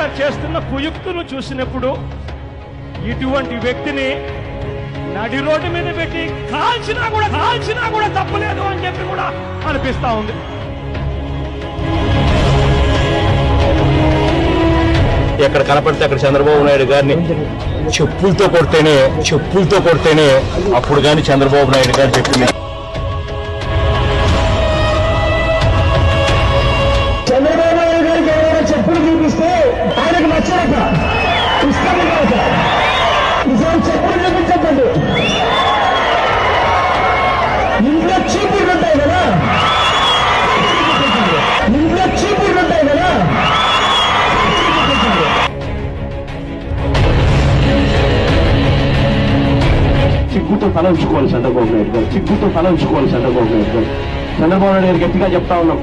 గారు చేస్తున్న కుయుక్తును చూసినప్పుడు ఇటువంటి వ్యక్తిని నడి రోడ్డు మీద పెట్టి కాల్చినా కూడా తప్పలేదు అని చెప్పి కూడా అనిపిస్తా ఉంది. ఎక్కడ కనపడితే అక్కడ చంద్రబాబు నాయుడు గారిని చెప్పులతో కొడితేనే అప్పుడు కానీ చంద్రబాబు నాయుడు గారు చెప్పింది. చంద్రబాబు నాయుడు గారికి ఏదైనా చెప్పులు చూపిస్తే ఆయనకు నచ్చలేక ఇష్టం కాదు. నిజం చెప్పులు చూపించండి. ఇంట్లో చీపులు ఉంటాయి కదా, సిగ్గుతో తల ఉంచుకోవాలి చంద్రబాబు నాయుడు గారు, చంద్రబాబు నాయుడు గారు గట్టిగా చెప్తా ఉన్నాం,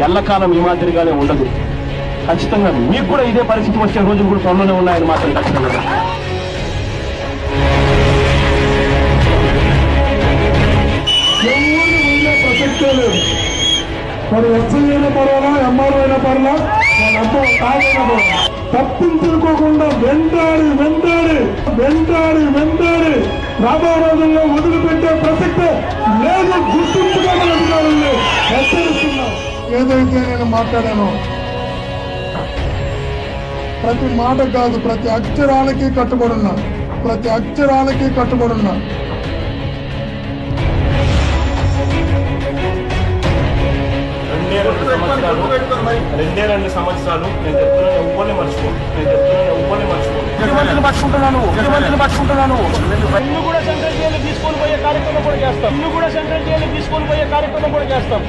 ఎల్లకాలం ఈ మాదిరిగానే ఉండదు. ఖచ్చితంగా మీకు కూడా ఇదే పరిస్థితి వచ్చే రోజులు కూడా త్వరలోనే ఉన్నాయని మాత్రం ఖచ్చితంగా. ప్రసక్తే లేదు. మరి ఎస్ఐ అయినా పర్వాలా, ఎంఆర్ఓ అయినా పర్వాలా, వాళ్ళంతా తాగైనా పర్వాలా, తప్పించుకోకుండా వెంటాడి రాబో రోజుల్లో వదిలిపెట్టే ప్రసక్తే లేదు. గుర్తింపుగా అధికారుల్ని హెచ్చరిస్తున్నాం. ఏదైతే నేను మాట్లాడానో ప్రతి మాట కాదు, ప్రతి అక్షరాలకి కట్టుబడున్నా. రెండే 2 సంవత్సరాలు నేను చెప్తున్నాను, ఎవ్వరిని మర్చిపోను. ముఖ్యమంత్రిని పట్టుకుంటున్నాను. ఇల్లు కూడా సెంట్రల్ జైలు తీసుకొని పోయే కార్యక్రమం కూడా చేస్తాం.